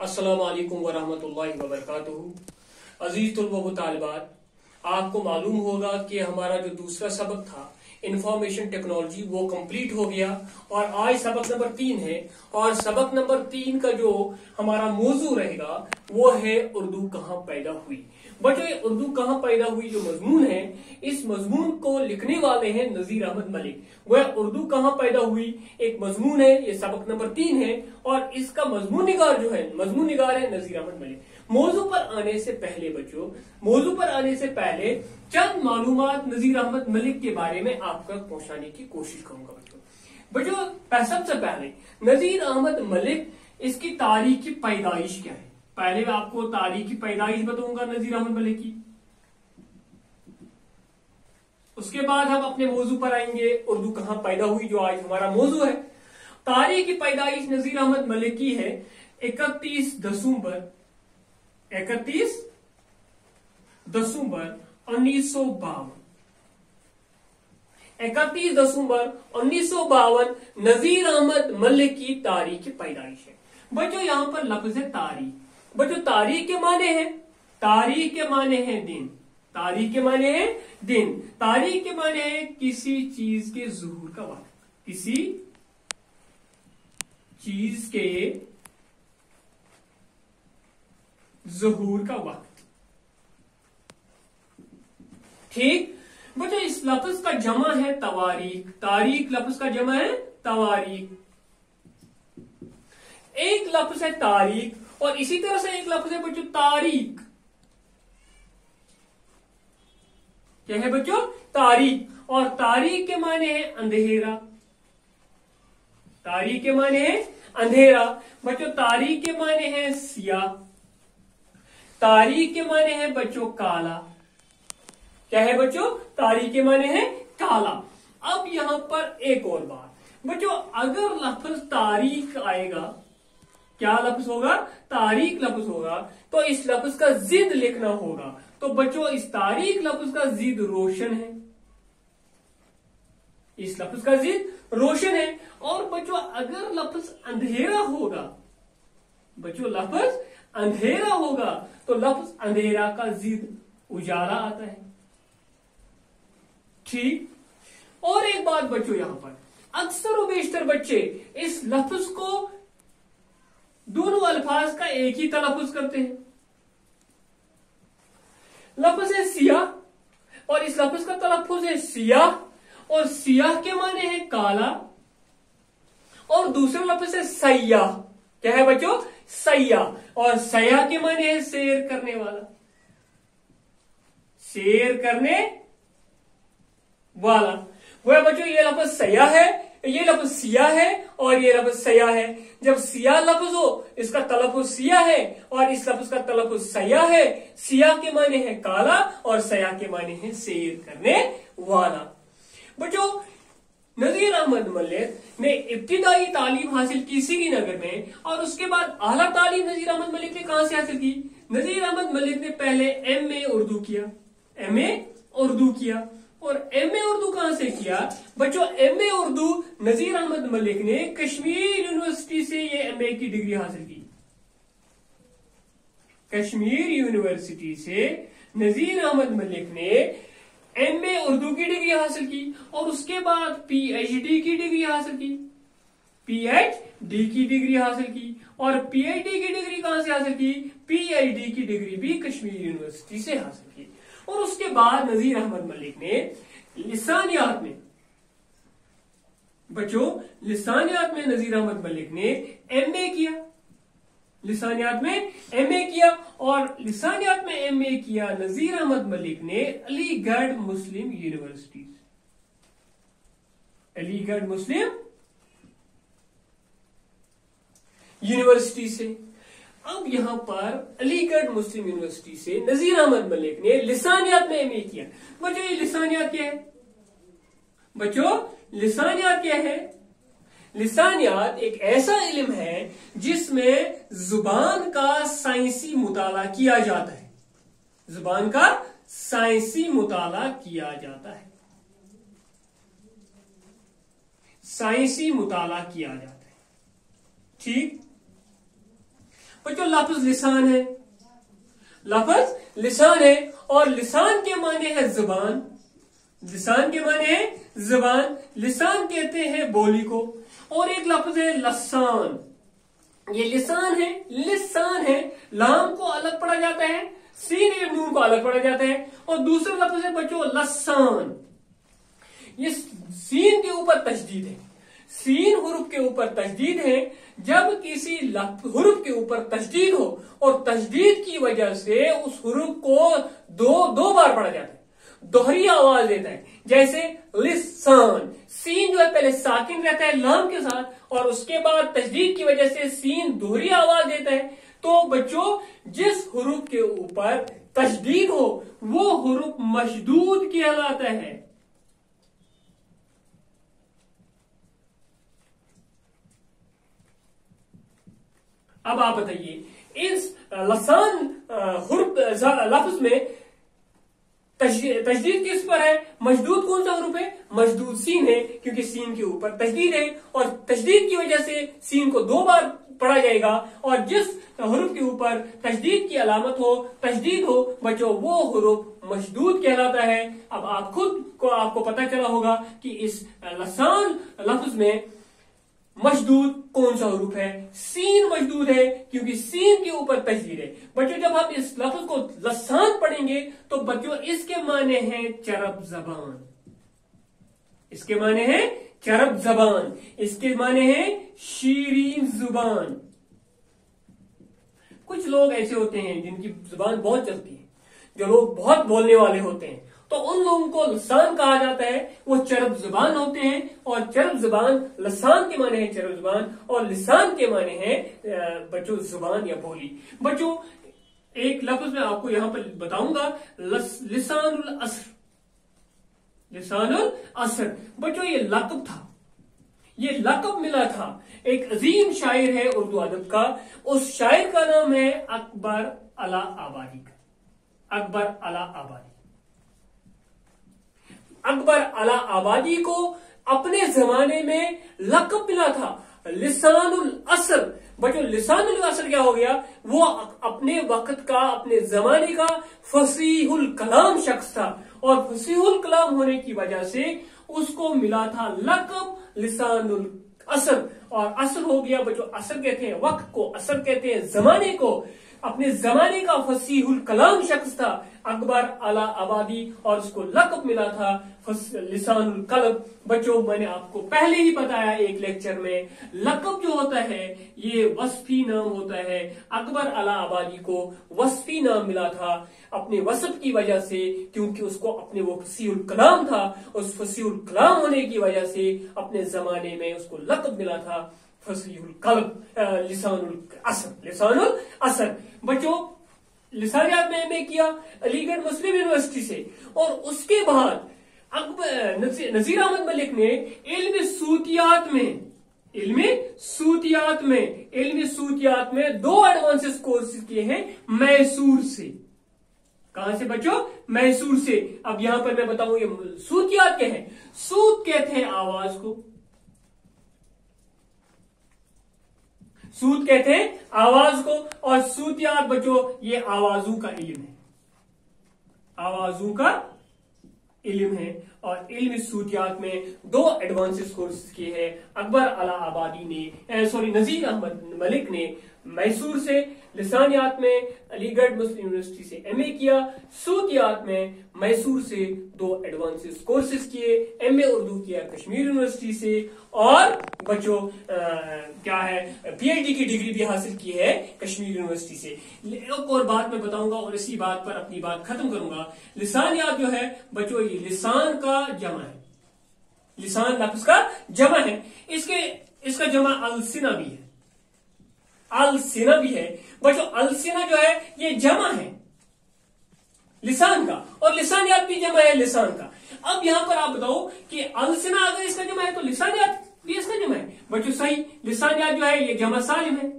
अस्सलामुअलैकुम वरहमतुल्लाहि वबरकातुहू। अजीज तलबा व तालिबात, आपको मालूम होगा कि हमारा जो दूसरा सबक था इंफॉर्मेशन टेक्नोलॉजी वो कंप्लीट हो गया और आज सबक नंबर 3 है। और सबक नंबर 3 का जो हमारा मौजू रहेगा वो है उर्दू कहाँ पैदा हुई। बच्चों, ये उर्दू कहाँ पैदा हुई जो मजमून है, इस मजमून को लिखने वाले हैं नजीर अहमद मलिक। वह उर्दू कहाँ पैदा हुई एक मजमून है, ये सबक नंबर 3 है और इसका मजमून निगार जो है, मजमून निगार है नजीर अहमद मलिक। मौजू पर आने से पहले बच्चों, मौजू पर आने से पहले चंद मालूमात नजीर अहमद मलिक के बारे में आप तक पहुंचाने की कोशिश करूंगा। बच्चों सबसे पहले नजीर अहमद मलिक, इसकी तारीख की पैदाइश क्या है। पहले मैं आपको तारीख की पैदाइश बताऊंगा नजीर अहमद मलिक की, उसके बाद हम अपने मौजू पर आएंगे उर्दू कहां पैदा हुई जो आज हमारा मौजू है। तारीख की पैदाइश नजीर अहमद मलिक की है 31 दिसंबर 1952। 31 दिसंबर 1952 नजीर अहमद मलिक की तारीख की पैदाइश है। बच्चों यहां पर लफ्ज है तारीख। बच्चों तारीख के माने हैं, तारीख के माने हैं दिन, तारीख के माने हैं दिन, तारीख के माने हैं किसी चीज के ज़ुहूर का वक्त, किसी चीज के ज़ुहूर का वक्त। ठीक बच्चों, इस लफ्ज का जमा है तवारीख। तारीख लफ्ज का जमा है तवारीख। एक लफ्ज है तारीख और इसी तरह से एक लफ्ज है बच्चों तारीख। क्या है बच्चों? तारीख। और तारीख के माने हैं अंधेरा, तारीख के माने हैं अंधेरा। बच्चों तारीख के माने हैं सियाह, तारीख के माने हैं बच्चों काला। क्या है बच्चों? तारीख के माने हैं काला। अब यहां पर एक और बात बच्चों, अगर लफ्ज तारीख आएगा, क्या लफ्ज होगा? तारीख लफ्ज होगा, तो इस लफ्ज का जिद लिखना होगा। तो बच्चों इस तारीख लफ्ज का जिद रोशन है, इस लफ्ज का जिद रोशन है। और बच्चों अगर लफ्ज अंधेरा होगा, बच्चों लफ्ज अंधेरा होगा तो लफ्ज अंधेरा का जिद उजाला आता है। ठीक। और एक बात बच्चों, यहां पर अक्सर और बेशतर बच्चे इस लफ्ज को दोनों अल्फाज का एक ही तलफ्फुज करते हैं। लफ्ज है सियाह और इस लफ्ज का तलफ्फुज है सियाह, और सियाह के माने है काला। और दूसरा लफ्ज है सयाह। क्या है बच्चों? सयाह। और सयाह के माने है सैर करने वाला, सैर करने वाला। वह बच्चों ये लफ्ज सयाह है, ये लफ्ज सियाह है और ये लफ्ज सयाह है। जब सियाह लफ्ज हो इसका तलफ्फुज सियाह है और इस लफ्ज का तलफ्फुज सयाह है। सियाह के माने हैं काला और सयाह के माने हैं सैर करने वाला। बच्चों नजीर अहमद मलिक ने इब्तिदाई तालीम हासिल की श्रीनगर में और उसके बाद आला तालीम नजीर अहमद मलिक ने कहां से हासिल की? नजीर अहमद मलिक ने पहले एमए उर्दू किया, एमए उर्दू किया। और एमए उर्दू कहां से किया? बच्चों एमए उर्दू नजीर अहमद मलिक ने कश्मीर यूनिवर्सिटी से ये एमए की डिग्री हासिल की। कश्मीर यूनिवर्सिटी से नजीर अहमद मलिक ने एमए उर्दू की डिग्री हासिल की और उसके बाद पीएचडी की डिग्री हासिल की, पीएचडी की डिग्री हासिल की। और पीएचडी की डिग्री कहां से हासिल की? पीएचडी की डिग्री भी कश्मीर यूनिवर्सिटी से हासिल की। और उसके बाद नजीर अहमद मलिक ने लिसानियात में, बच्चों लिसानियात में नजीर अहमद मलिक ने एमए किया, लिसानियात में एमए किया। और लिसानियात में एमए किया नजीर अहमद मलिक ने अलीगढ़ मुस्लिम यूनिवर्सिटी, अलीगढ़ मुस्लिम यूनिवर्सिटी से। अब यहां पर अलीगढ़ मुस्लिम यूनिवर्सिटी से नजीर अहमद मलिक ने लिसानियात में एमए किया। बच्चों ये लिसानियात क्या है? बच्चों लिसानियात क्या है? लिसानियात एक ऐसा इल्म है जिसमें जुबान का साइंसी मुताला किया जाता है, जुबान का साइंसी मुताला किया जाता है, साइंसी मुताला किया जाता है। ठीक। बच्चों लफ्ज लिसान है, लफ्ज लिसान है, और लिसान के माने है जुबान, लिसान के माने है जुबान, लिसान कहते हैं बोली को। और एक लफ्ज है लसान, ये लिसान है, लिसान है, लाम को अलग पढ़ा जाता है, सीन एवं नून को अलग पढ़ा जाता है। और दूसरा लफ्ज है बच्चों लसान, ये सीन के ऊपर तशदीद है, सीन हुरूफ के ऊपर तशदीद है। जब किसी हुरूफ के ऊपर तशदीद हो और तशदीद की वजह से उस हुरूफ को दो बार पढ़ा जाता है, दोहरी आवाज देता है। जैसे लिसान, सीन जो है पहले साकिन रहता है लाम के साथ, और उसके बाद तशदीद की वजह से सीन दोहरी आवाज देता है। तो बच्चों जिस हुरूफ के ऊपर तशदीद हो वो हुरूफ मशदूद कहलाता है। अब आप बताइए इस लसान हुरूफ लफ्ज में तशदीद किस पर है, मशदूद कौन सा हुरूफ है, मशदूद सीन है, क्योंकि सीन के ऊपर तशदीद है और तशदीद की वजह से सीन को दो बार पढ़ा जाएगा। और जिस हुरूफ के ऊपर तशदीद की अलामत हो, तशदीद हो बच्चों, वो हुरूफ मशदूद कहलाता है। अब आप खुद को आपको पता चला होगा कि इस लसान लफ्ज में मशदूद कौन सा हुरूफ है, सीन मशदूद है, क्योंकि सीन के ऊपर तशदीद है। बच्चों जब हम इस लफ्ज को लसान पढ़ेंगे तो बच्चों इसके माने हैं चरब जबान, इसके माने हैं चरब जबान, इसके माने हैं शीरीन जुबान। कुछ लोग ऐसे होते हैं जिनकी जुबान बहुत चलती है, जो लोग बहुत बोलने वाले होते हैं, तो उन लोगों को लसान कहा जाता है, वो चरब जुबान होते हैं। और चरब जुबान, लसान के माने हैं चरब जुबान और लिसान के माने हैं बच्चों जुबान या बोली। बच्चों एक लफ्ज मैं आपको यहां पर बताऊंगा, लिसानुल असर, लिसानुल असर। बच्चों ये लक़ब था, ये लक़ब मिला था एक अजीम शायर है उर्दू अदब का, उस शायर का नाम है अकबर अला आबादी का, अकबर अला आबादी। अकबर अला आबादी को अपने जमाने में लक़ब मिला था लिसानुल असर। बच्चों लिसानुल असर क्या हो गया, वो अपने वक्त का, अपने जमाने का फसीहुल कलाम शख्स था, और फसीहुल कलाम होने की वजह से उसको मिला था लक़ब लिसानुल असर। और असर हो गया बच्चों, असर कहते हैं वक्त को, असर कहते हैं जमाने को। अपने जमाने का फसीहुल कलाम शख्स था अकबर अला आबादी, और उसको लक़ब मिला था लिसानुल कलब। बच्चों मैंने आपको पहले ही बताया एक लेक्चर में, लक़ब जो होता है ये वस्फी नाम होता है। अकबर अला आबादी को वस्फी नाम मिला था अपने वसफ की वजह से, क्योंकि उसको अपने वो फसीहुल कलाम था, उस फसीहुल कलाम होने की वजह से अपने जमाने में उसको लक़ब मिला था फसीहुल कलब, लिसानुल असर, लिसानुल असर। बच्चों लिसानियात में एमए किया अलीगढ़ मुस्लिम यूनिवर्सिटी से, और उसके बाद नजीर अहमद मलिक ने इल्म सूतियात में 2 एडवांसेस कोर्सेज किए हैं मैसूर से। कहां से बच्चों, मैसूर से। अब यहां पर मैं बताऊं ये सूतियात क्या है। सूत कहते हैं आवाज को, सूत कहते हैं आवाज को, और सूतियात बच्चों ये आवाजों का इल्म है, आवाजों का इल्म है। और इल्म सूतियात में 2 एडवांसेस कोर्सेज किए हैं अकबर अला आबादी ने, नजीर अहमद मलिक ने मैसूर से। लिसानियात में अलीगढ़ मुस्लिम यूनिवर्सिटी से एमए किया, सूतियात में मैसूर से 2 एडवांसेस कोर्सेज किए। एमए उर्दू किया कश्मीर यूनिवर्सिटी से, और बच्चों क्या है पीएचडी की डिग्री भी हासिल की है कश्मीर यूनिवर्सिटी से। एक और बात मैं बताऊंगा और इसी बात पर अपनी बात खत्म करूंगा। लिसानियात जो है बच्चों ये लिसान का जमा है, लिसान लफ्ज का जमा है। इसका जमा अलसिना भी है, अलसिना भी है। बच्चों अलसिना जो है ये जमा है लिसान का, और लिसानियात भी जमा है लिसान का। अब यहां पर आप बताओ कि अलसिना अगर इसका जमा है तो लिसानियात भी इसका जमा है। बच्चों सही, लिसानियात जो है ये जमा सालिम है,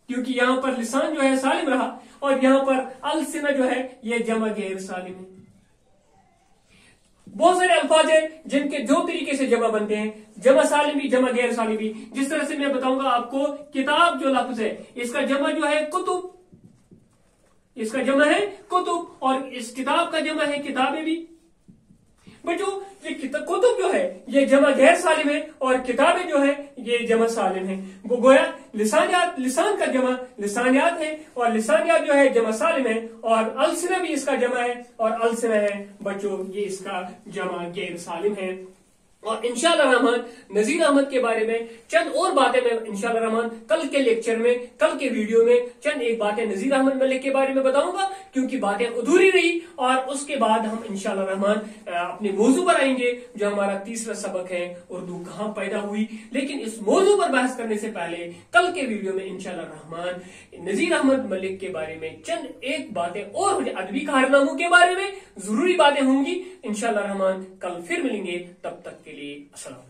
क्योंकि यहां पर लिसान जो है सालिम रहा, और यहां पर अलसिना जो है ये जमा गैर सालिम है। बहुत सारे अल्फाज है जिनके दो तरीके से जमा बनते हैं, जमा सालिम भी, जमा गैर सालिम भी। जिस तरह से मैं बताऊंगा आपको, किताब जो लफ्ज है इसका जमा जो है कुतुब, इसका जमा है कुतुब, और इस किताब का जमा है किताबें भी। बच्चों ये कुतुब जो है ये जमा गैर सालिम है, और किताबें जो है ये जमा सालिम है। वो गोया लिसानियात, लिसान का जमा लिसानियात है, और लिसानियात जो है जमा सालिम है, और अलसिना भी इसका जमा है, और अलसिना है बच्चों ये इसका जमा गैर सालिम है। और इंशाअल्लाह रहमान नजीर अहमद के बारे में चंद और बातें मैं इंशाअल्लाह रहमान कल के लेक्चर में, कल के वीडियो में चंद एक बातें नजीर अहमद मलिक के बारे में बताऊंगा, क्योंकि बातें अधूरी रही। और उसके बाद हम इंशाअल्लाह रहमान अपने मौजू पर आएंगे, जो हमारा तीसरा सबक है, उर्दू कहाँ पैदा हुई। लेकिन इस मौजू पर बहस करने से पहले कल के वीडियो में इंशाअल्लाह रहमान नजीर अहमद मलिक के बारे में चंद एक बातें और अदबी कारनामों के बारे में जरूरी बातें होंगी इंशाअल्लाह रहमान। कल फिर मिलेंगे, तब तक के लिए अस्सलाम।